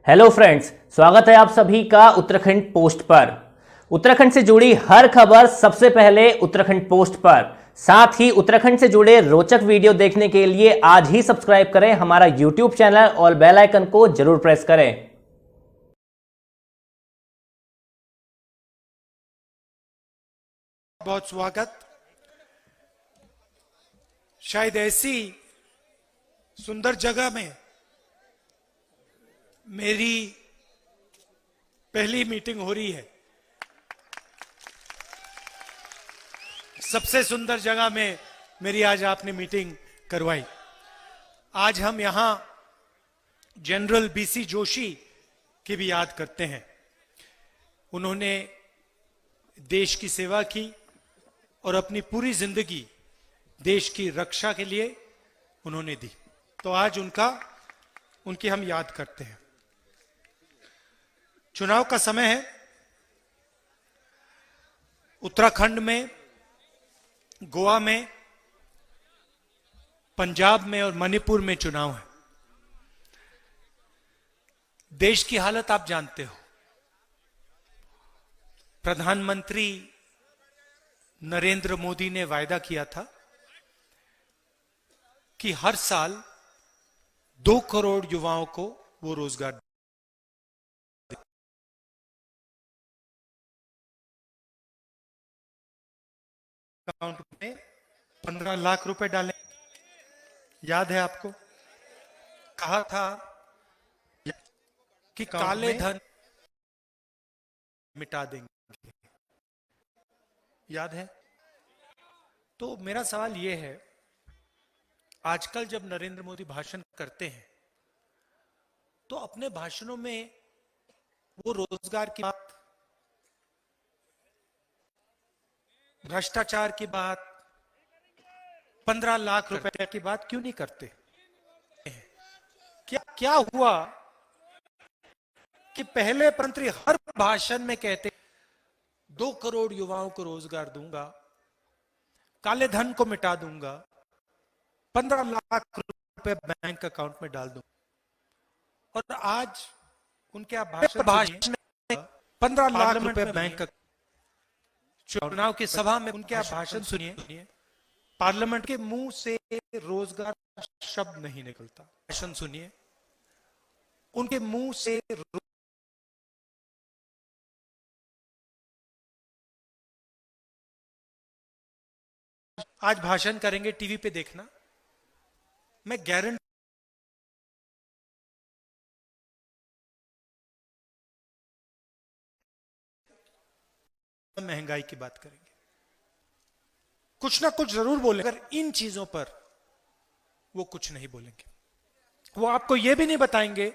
Hello friends, स्वागत है आप सभी का उत्तराखंड पोस्ट पर। उत्तराखंड से जुड़ी हर खबर सबसे पहले उत्तराखंड पोस्ट पर। साथ ही उत्तराखंड से जुड़े रोचक वीडियो देखने के लिए आज ही सब्सक्राइब करें हमारा यूट्यूब चैनल और बेल आइकन को जरूर प्रेस करें। बहुत स्वागत। शायद ऐसी सुंदर जगह में मेरी पहली मीटिंग हो रही है। सबसे सुंदर जगह में मेरी आज आपने मीटिंग करवाई। आज हम यहां जनरल बीसी जोशी की भी याद करते हैं। उन्होंने देश की सेवा की और अपनी पूरी जिंदगी देश की रक्षा के लिए उन्होंने दी। तो आज उनकी हम याद करते हैं। चुनाव का समय है। उत्तराखंड में, गोवा में, पंजाब में और मणिपुर में चुनाव है। देश की हालत आप जानते हो। प्रधानमंत्री नरेंद्र मोदी ने वायदा किया था कि हर साल 2 करोड़ युवाओं को वो रोजगार अकाउंट में 15 लाख रुपए डालें। याद है आपको? कहा था कि काले धन मिटा देंगे। याद है? तो मेरा सवाल यह है, आजकल जब नरेंद्र मोदी भाषण करते हैं तो अपने भाषणों में वो रोजगार की बात, भ्रष्टाचार की बात, 15 लाख रुपए की बात क्यों नहीं करते? क्या हुआ कि पहले मंत्री हर भाषण में कहते 2 करोड़ युवाओं को रोजगार दूंगा, काले धन को मिटा दूंगा, 15 लाख रुपए बैंक अकाउंट में डाल दूंगा। और आज उनके आप भाषण में 15 लाख रुपए बैंक, चुनाव की सभा में उनके आप भाषण सुनिए, पार्लियामेंट के मुंह से रोजगार शब्द नहीं निकलता। भाषण सुनिए, उनके मुंह से आज भाषण करेंगे, टीवी पे देखना, मैं गारंटी महंगाई की बात करेंगे, कुछ ना कुछ जरूर बोलेंगे। अगर इन चीजों पर वो कुछ नहीं बोलेंगे। वो आपको यह भी नहीं बताएंगे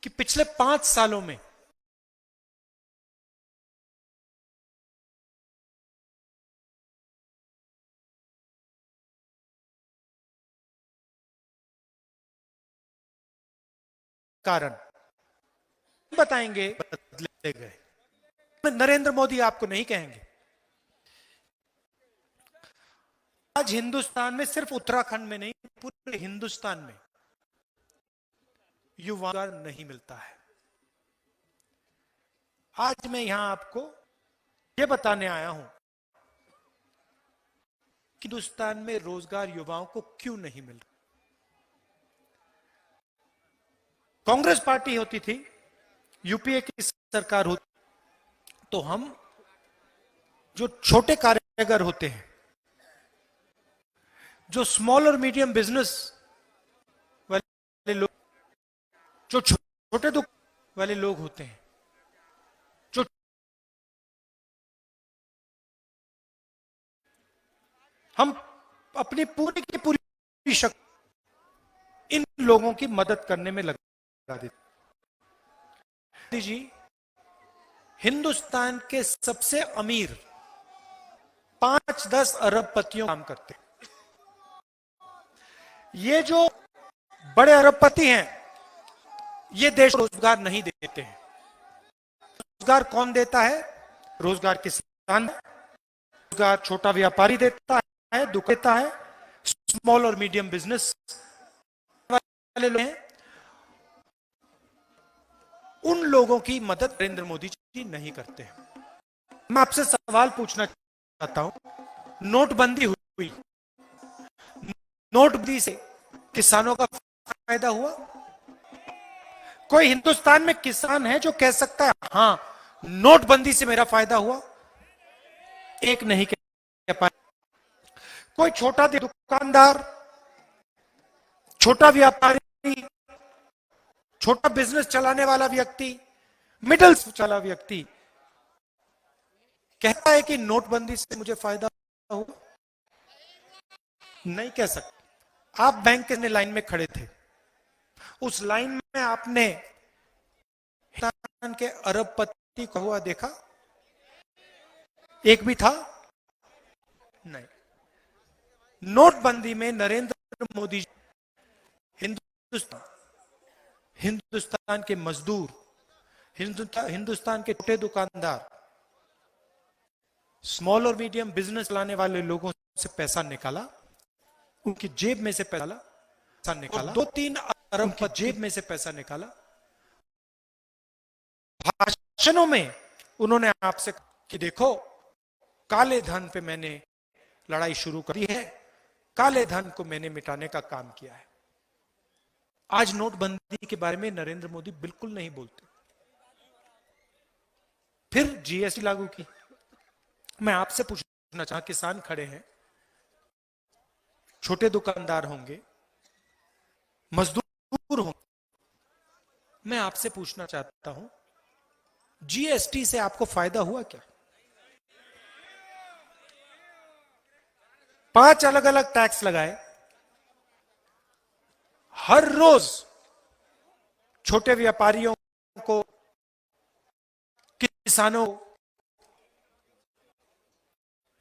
कि पिछले 5 सालों में कारण बताएंगे बदले गए। नरेंद्र मोदी आपको नहीं कहेंगे। आज हिंदुस्तान में, सिर्फ उत्तराखंड में नहीं, पूरे हिंदुस्तान में युवा नहीं मिलता है। आज मैं यहां आपको यह बताने आया हूं कि हिंदुस्तान में रोजगार युवाओं को क्यों नहीं मिल रहा। कांग्रेस पार्टी होती थी, यूपीए की सरकार होती, तो हम जो छोटे कारीगर होते हैं, जो स्मॉल और मीडियम बिजनेस वाले लोग, जो छोटे दुकान वाले लोग होते हैं, जो हम अपनी पूरी की पूरी शक्ति इन लोगों की मदद करने में लगा देते। जी, हिंदुस्तान के सबसे अमीर 5-10 अरबपतियों काम करते हैं। ये जो बड़े अरबपति हैं, ये देश को रोजगार नहीं देते हैं। रोजगार कौन देता है? रोजगार किसान, रोजगार छोटा व्यापारी देता है, दुकान देता है, स्मॉल और मीडियम बिजनेस वाले लोग हैं, उन लोगों की मदद नरेंद्र मोदी जी नहीं करते हैं। मैं आपसे सवाल पूछना चाहता हूं, नोटबंदी हुई, नोटबंदी से किसानों का फायदा हुआ? कोई हिंदुस्तान में किसान है जो कह सकता है हां नोटबंदी से मेरा फायदा हुआ? एक नहीं कह पाए। कोई छोटा दुकानदार, छोटा व्यापारी, छोटा बिजनेस चलाने वाला व्यक्ति, मिडिल चला व्यक्ति कहता है कि नोटबंदी से मुझे फायदा हुआ? नहीं कह सकते। आप बैंक के लाइन में खड़े थे, उस लाइन में आपने हिंदुस्तान के अरबपति को हुआ देखा? एक भी था? नहीं। नोटबंदी में नरेंद्र मोदी हिंदुस्तान के मजदूर, हिंदुस्तान के छोटे दुकानदार, स्मॉल और मीडियम बिजनेस लाने वाले लोगों से पैसा निकाला, उनकी जेब में से पैसा निकाला, 2-3 अरब की जेब में से पैसा निकाला। भाषणों में उन्होंने आपसे कि देखो काले धन पे मैंने लड़ाई शुरू करी है, काले धन को मैंने मिटाने का काम किया है। आज नोटबंदी के बारे में नरेंद्र मोदी बिल्कुल नहीं बोलते। फिर जीएसटी लागू की। मैं आपसे पूछना चाहता, किसान खड़े हैं, छोटे दुकानदार होंगे, मजदूर होंगे, मैं आपसे पूछना चाहता हूं जीएसटी से आपको फायदा हुआ क्या? 5 अलग अलग टैक्स लगाए, हर रोज छोटे व्यापारियों को, किसानों,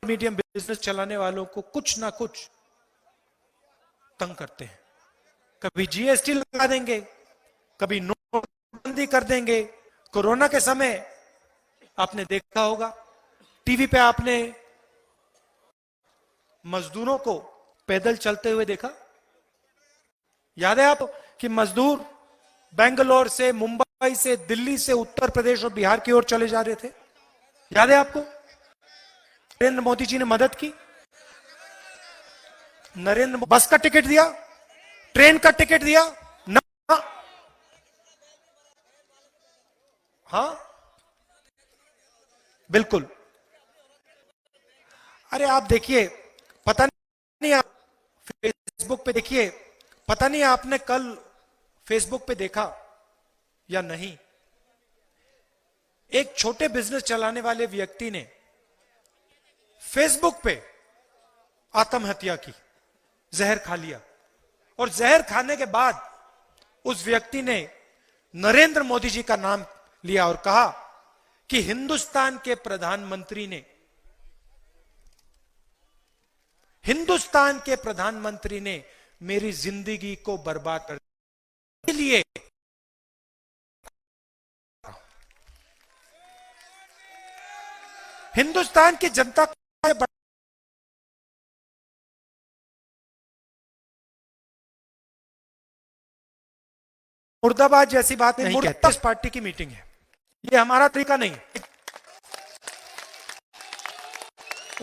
मीडियम बिजनेस चलाने वालों को कुछ ना कुछ तंग करते हैं। कभी जीएसटी लगा देंगे, कभी नोटबंदी कर देंगे। कोरोना के समय आपने देखा होगा, टीवी पे आपने मजदूरों को पैदल चलते हुए देखा? याद है आपको कि मजदूर बेंगलोर से, मुंबई से, दिल्ली से, उत्तर प्रदेश और बिहार की ओर चले जा रहे थे? याद है आपको? नरेंद्र मोदी जी ने मदद की। बस का टिकट दिया, ट्रेन का टिकट दिया ना? हाँ बिल्कुल। अरे आप देखिए, पता नहीं, आप फेसबुक पे देखिए, पता नहीं आपने कल फेसबुक पे देखा या नहीं, एक छोटे बिजनेस चलाने वाले व्यक्ति ने फेसबुक पे आत्महत्या की, जहर खा लिया। और जहर खाने के बाद उस व्यक्ति ने नरेंद्र मोदी जी का नाम लिया और कहा कि हिंदुस्तान के प्रधानमंत्री ने मेरी जिंदगी को बर्बाद कर दिया। लिए हिंदुस्तान की जनता को मुर्दाबाद जैसी बात नहीं कहते। इस पार्टी की मीटिंग है, ये हमारा तरीका नहीं है।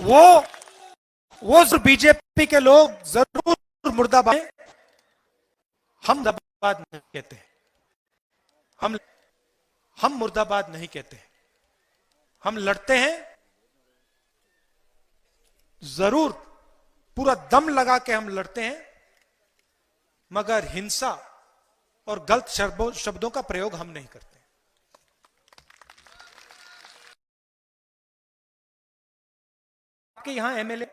वो बीजेपी के लोग जरूर मुर्दाबाद, हम मुर्दाबाद नहीं कहते हैं, हम मुर्दाबाद नहीं कहते हैं। हम लड़ते हैं, जरूर पूरा दम लगा के हम लड़ते हैं, मगर हिंसा और गलत शब्दों का प्रयोग हम नहीं करते। आपके यहां एमएलए,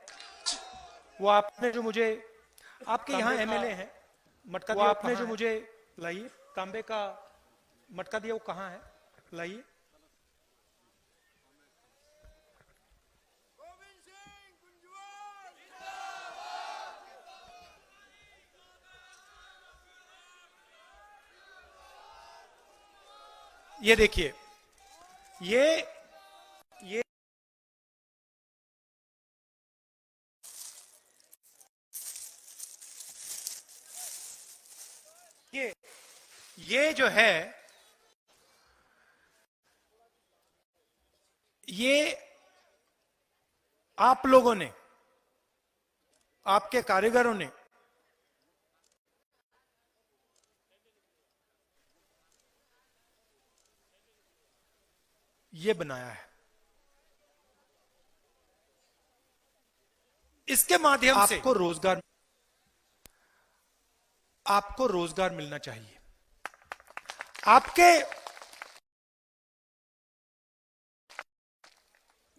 वो आपने जो मुझे, आपके यहां एमएलए हैं, मटका दिया आपने जो मुझे, लाइए तांबे का मटका दिया, वो कहां है? लाइए। ये देखिए, ये ये जो है, ये आप लोगों ने, आपके कारीगरों ने ये बनाया है। इसके माध्यम से आपको रोजगार मिलना चाहिए।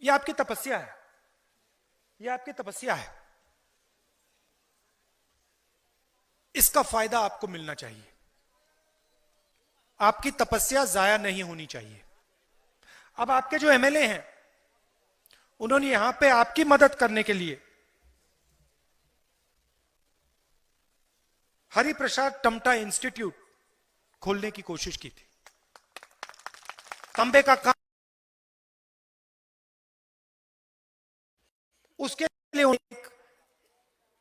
ये आपकी तपस्या है, ये आपकी तपस्या है। इसका फायदा आपको मिलना चाहिए। आपकी तपस्या जाया नहीं होनी चाहिए। अब आपके जो एमएलए हैं, उन्होंने यहां पे आपकी मदद करने के लिए हरिप्रसाद टमटा इंस्टीट्यूट खोलने की कोशिश की थी। तांबे का काम, उसके लिए एक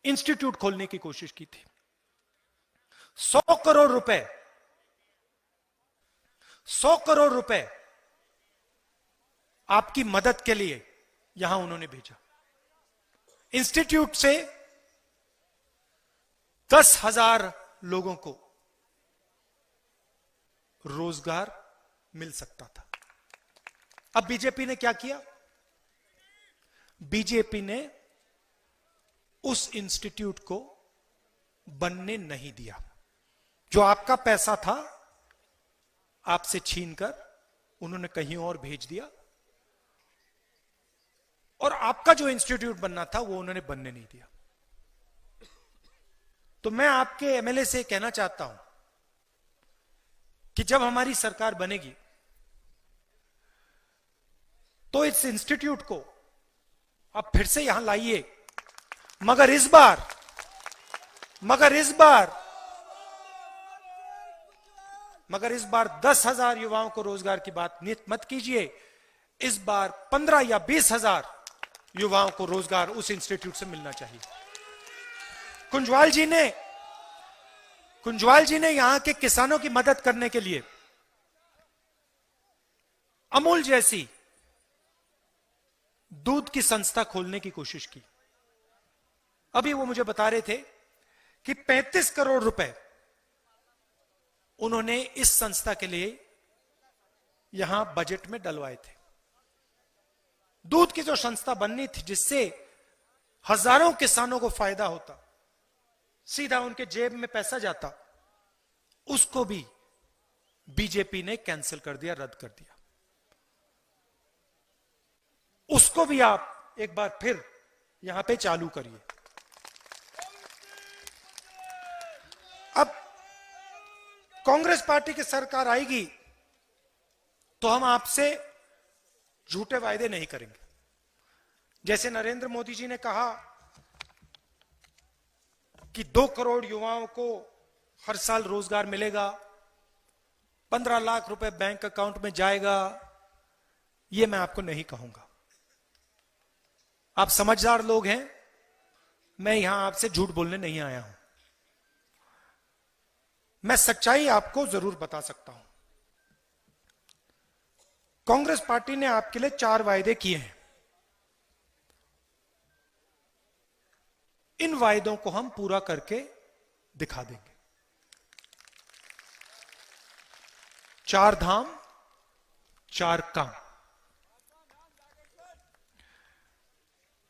इंस्टीट्यूट खोलने की कोशिश की थी। 100 करोड़ रुपए, 100 करोड़ रुपए आपकी मदद के लिए यहां उन्होंने भेजा। इंस्टीट्यूट से 10,000 लोगों को रोजगार मिल सकता था। अब बीजेपी ने क्या किया? बीजेपी ने उस इंस्टीट्यूट को बनने नहीं दिया। जो आपका पैसा था आपसे छीनकर उन्होंने कहीं और भेज दिया, और आपका जो इंस्टीट्यूट बनना था वो उन्होंने बनने नहीं दिया। तो मैं आपके एमएलए से कहना चाहता हूं कि जब हमारी सरकार बनेगी तो इस इंस्टीट्यूट को आप फिर से यहां लाइए, मगर इस बार 10,000 युवाओं को रोजगार की बात मत कीजिए। इस बार 15 या 20,000 युवाओं को रोजगार उस इंस्टीट्यूट से मिलना चाहिए। कुंजवाल जी ने यहां के किसानों की मदद करने के लिए अमूल जैसी दूध की संस्था खोलने की कोशिश की। अभी वो मुझे बता रहे थे कि 35 करोड़ रुपए उन्होंने इस संस्था के लिए यहां बजट में डलवाए थे। दूध की जो संस्था बननी थी जिससे हजारों किसानों को फायदा होता, सीधा उनके जेब में पैसा जाता, उसको भी बीजेपी ने कैंसिल कर दिया, रद्द कर दिया। उसको भी आप एक बार फिर यहां पे चालू करिए। अब कांग्रेस पार्टी की सरकार आएगी तो हम आपसे झूठे वायदे नहीं करेंगे। जैसे नरेंद्र मोदी जी ने कहा कि 2 करोड़ युवाओं को हर साल रोजगार मिलेगा, 15 लाख रुपए बैंक अकाउंट में जाएगा, यह मैं आपको नहीं कहूंगा। आप समझदार लोग हैं, मैं यहां आपसे झूठ बोलने नहीं आया हूं। मैं सच्चाई आपको जरूर बता सकता हूं। कांग्रेस पार्टी ने आपके लिए 4 वायदे किए हैं। इन वायदों को हम पूरा करके दिखा देंगे। 4 धाम 4 काम।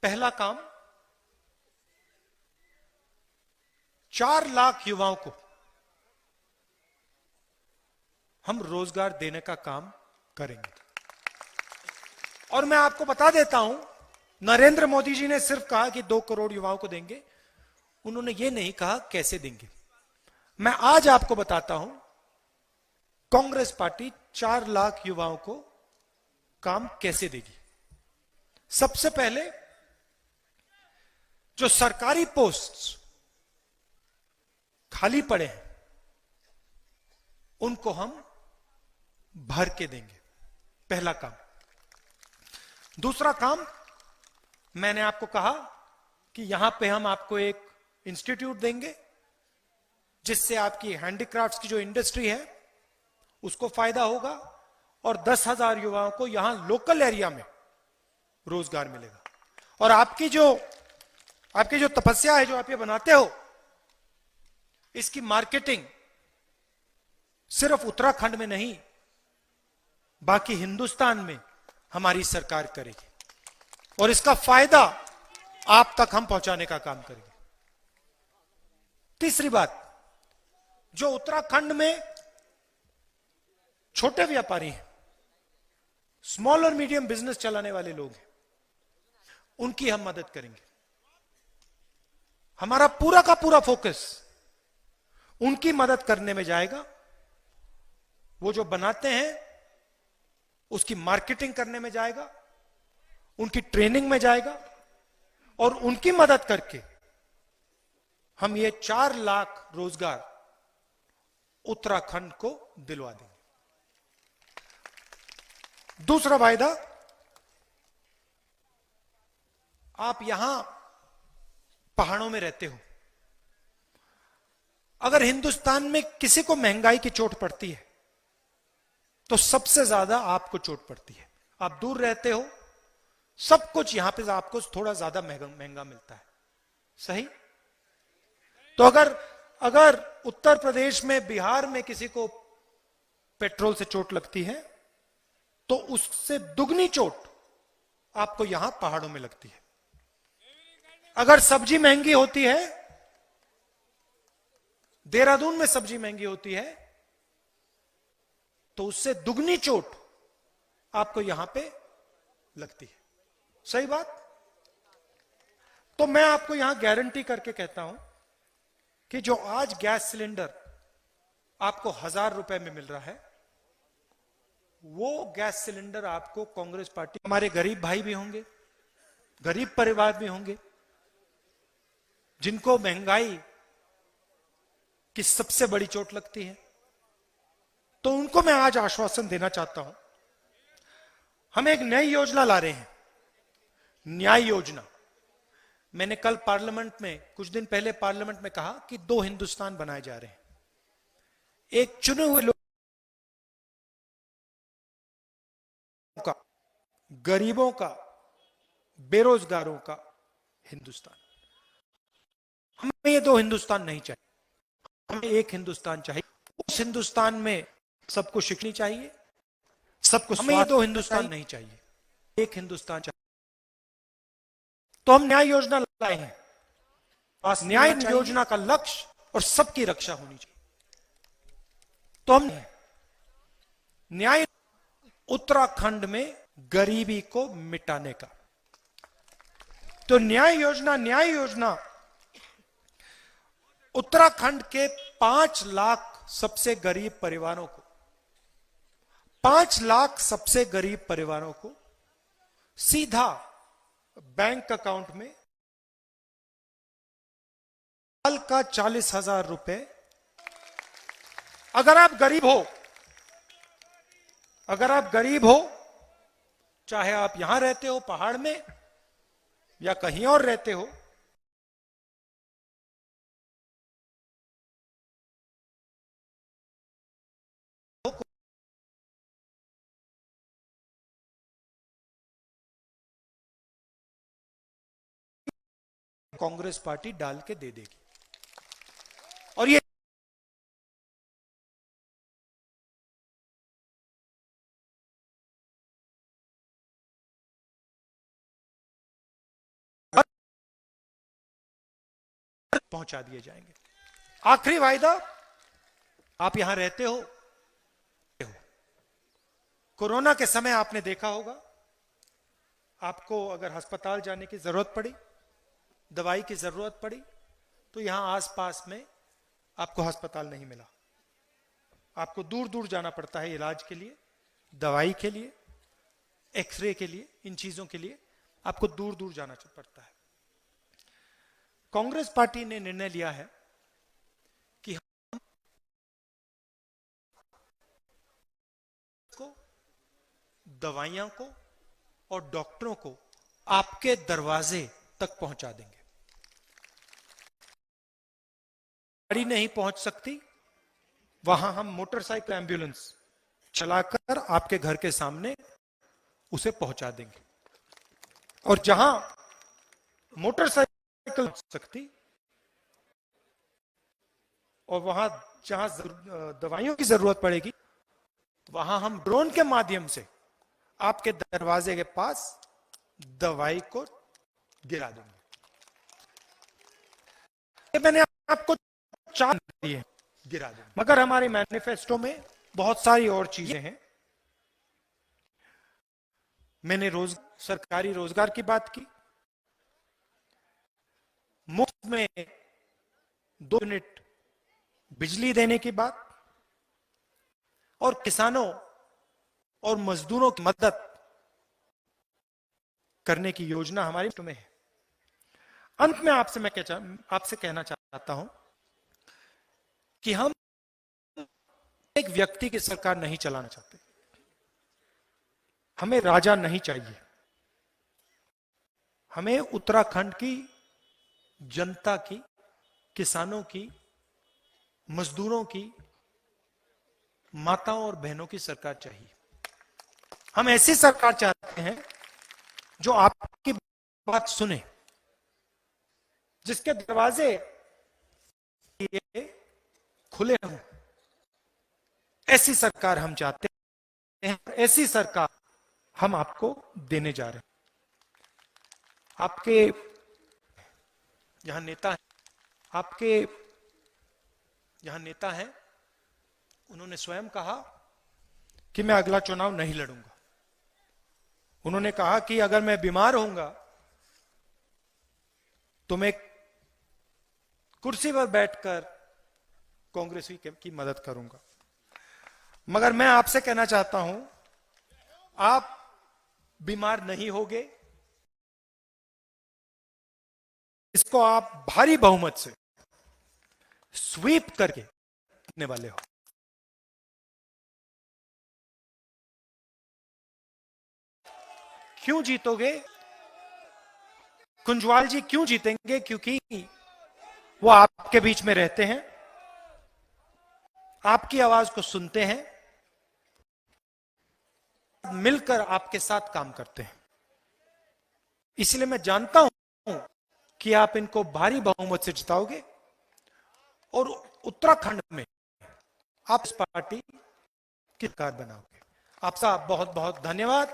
पहला काम, 4 लाख युवाओं को हम रोजगार देने का काम करेंगे। और मैं आपको बता देता हूं, नरेंद्र मोदी जी ने सिर्फ कहा कि 2 करोड़ युवाओं को देंगे, उन्होंने ये नहीं कहा कैसे देंगे। मैं आज आपको बताता हूं, कांग्रेस पार्टी 4 लाख युवाओं को काम कैसे देगी। सबसे पहले जो सरकारी पोस्ट खाली पड़े हैं उनको हम भर के देंगे, पहला काम। दूसरा काम, मैंने आपको कहा कि यहां पे हम आपको एक इंस्टीट्यूट देंगे जिससे आपकी हैंडीक्राफ्ट्स की जो इंडस्ट्री है उसको फायदा होगा और 10,000 युवाओं को यहां लोकल एरिया में रोजगार मिलेगा। और आपकी जो तपस्या है, जो आप ये बनाते हो, इसकी मार्केटिंग सिर्फ उत्तराखंड में नहीं, बाकी हिंदुस्तान में हमारी सरकार करेगी और इसका फायदा आप तक हम पहुंचाने का काम करेंगे। तीसरी बात, जो उत्तराखंड में छोटे व्यापारी हैं, स्मॉल और मीडियम बिजनेस चलाने वाले लोग हैं, उनकी हम मदद करेंगे। हमारा पूरा का पूरा फोकस उनकी मदद करने में जाएगा। वो जो बनाते हैं उसकी मार्केटिंग करने में जाएगा, उनकी ट्रेनिंग में जाएगा और उनकी मदद करके हम ये 4 लाख रोजगार उत्तराखंड को दिलवा देंगे। दूसरा वायदा, आप यहां पहाड़ों में रहते हो, अगर हिंदुस्तान में किसी को महंगाई की चोट पड़ती है तो सबसे ज्यादा आपको चोट पड़ती है। आप दूर रहते हो, सब कुछ यहां पे आपको थोड़ा ज्यादा महंगा मिलता है, सही? तो अगर उत्तर प्रदेश में, बिहार में किसी को पेट्रोल से चोट लगती है तो उससे दुगनी चोट आपको यहां पहाड़ों में लगती है। अगर सब्जी महंगी होती है, देहरादून में सब्जी महंगी होती है, तो उससे दुगनी चोट आपको यहां पे लगती है, सही बात? तो मैं आपको यहां गारंटी करके कहता हूं कि जो आज गैस सिलेंडर आपको 1,000 रुपए में मिल रहा है, वो गैस सिलेंडर आपको कांग्रेस पार्टी, हमारे गरीब भाई भी होंगे, गरीब परिवार भी होंगे, जिनको महंगाई की सबसे बड़ी चोट लगती है, तो उनको मैं आज आश्वासन देना चाहता हूं। हम एक नई योजना ला रहे हैं, न्याय योजना। मैंने कल पार्लियामेंट में, कुछ दिन पहले पार्लियामेंट में कहा कि 2 हिंदुस्तान बनाए जा रहे हैं। एक चुने हुए लोगों का, गरीबों का, बेरोजगारों का हिंदुस्तान। हमें ये 2 हिंदुस्तान नहीं चाहिए, हमें एक हिंदुस्तान चाहिए। उस हिंदुस्तान में सबको शिक्षा चाहिए, सबको, हमें ये 2 हिंदुस्तान नहीं चाहिए, एक हिंदुस्तान चाहिए। तो हम न्याय योजना लाए हैं। न्याय योजना का लक्ष्य और सबकी रक्षा होनी चाहिए। तो हम न्याय, उत्तराखंड में गरीबी को मिटाने का, तो न्याय योजना उत्तराखंड के 5 लाख सबसे गरीब परिवारों को, 5 लाख सबसे गरीब परिवारों को सीधा बैंक अकाउंट में साल का 40,000 रुपए। अगर आप गरीब हो, चाहे आप यहां रहते हो पहाड़ में या कहीं और रहते हो, कांग्रेस पार्टी डाल के दे देगी। और ये पहुंचा दिए जाएंगे। आखिरी वायदा, आप यहां रहते हो, कोरोना के समय आपने देखा होगा, आपको अगर अस्पताल जाने की जरूरत पड़ी, दवाई की जरूरत पड़ी, तो यहां आसपास में आपको अस्पताल नहीं मिला। आपको दूर दूर जाना पड़ता है इलाज के लिए, दवाई के लिए, एक्सरे के लिए, इन चीजों के लिए आपको दूर दूर जाना पड़ता है। कांग्रेस पार्टी ने निर्णय लिया है कि हम को, दवाइयों को और डॉक्टरों को आपके दरवाजे तक पहुंचा देंगे। गाड़ी नहीं पहुंच सकती, वहां हम मोटरसाइकिल एम्बुलेंस चलाकर आपके घर के सामने उसे पहुंचा देंगे। और जहां मोटरसाइकिल पहुंच सकती और वहां जहां दवाइयों की जरूरत पड़ेगी, वहां हम ड्रोन के माध्यम से आपके दरवाजे के पास दवाई को गिरा देंगे। ये मैंने आपको 4 दिए, गिरा देंगे। मगर हमारे मैनिफेस्टो में बहुत सारी और चीजें हैं। मैंने सरकारी रोजगार की बात की, मुफ्त में 2 यूनिट बिजली देने की बात, और किसानों और मजदूरों की मदद करने की योजना हमारी में है। अंत में आपसे कहना चाहता हूं कि हम एक व्यक्ति की सरकार नहीं चलाना चाहते। हमें राजा नहीं चाहिए। हमें उत्तराखंड की जनता की, किसानों की, मजदूरों की, माताओं और बहनों की सरकार चाहिए। हम ऐसी सरकार चाहते हैं जो आपकी बात सुने, जिसके दरवाजे खुले हों। ऐसी सरकार हम चाहते हैं, ऐसी सरकार हम आपको देने जा रहे हैं। आपके यहां नेता हैं, उन्होंने स्वयं कहा कि मैं अगला चुनाव नहीं लड़ूंगा। उन्होंने कहा कि अगर मैं बीमार होऊंगा तो मैं कुर्सी पर बैठकर कांग्रेस की मदद करूंगा। मगर मैं आपसे कहना चाहता हूं, आप बीमार नहीं होगे। इसको आप भारी बहुमत से स्वीप करके जीतने वाले हो। क्यों जीतोगे? कुंजवाल जी क्यों जीतेंगे? क्योंकि वो आपके बीच में रहते हैं, आपकी आवाज को सुनते हैं, मिलकर आपके साथ काम करते हैं। इसलिए मैं जानता हूं कि आप इनको भारी बहुमत से जिताओगे और उत्तराखंड में आप इस पार्टी की सरकार बनाओगे। आपका बहुत बहुत धन्यवाद,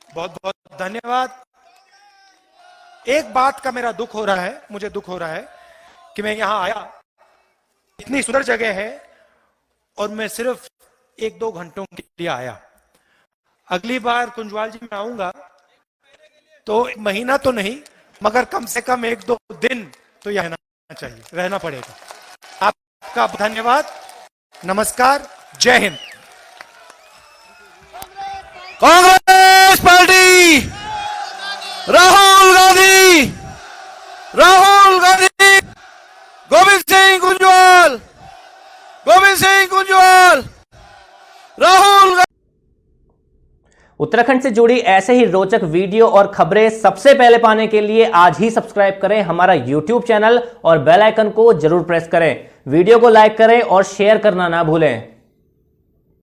बहुत बहुत धन्यवाद। एक बात का मुझे दुख हो रहा है कि मैं यहां आया, इतनी सुंदर जगह है और मैं सिर्फ 1-2 घंटों के लिए आया। अगली बार कुंजवाल जी मैं आऊंगा तो 1 महीना तो नहीं, मगर कम से कम 1-2 दिन तो यहाँ रहना पड़ेगा। आपका धन्यवाद, नमस्कार, जय हिंद। कांग्रेस पार्टी, राहुल गांधी, गोविंद सिंह कुंजवाल, राहुल। उत्तराखंड से जुड़ी ऐसे ही रोचक वीडियो और खबरें सबसे पहले पाने के लिए आज ही सब्सक्राइब करें हमारा YouTube चैनल और बेल आइकन को जरूर प्रेस करें। वीडियो को लाइक करें और शेयर करना ना भूलें।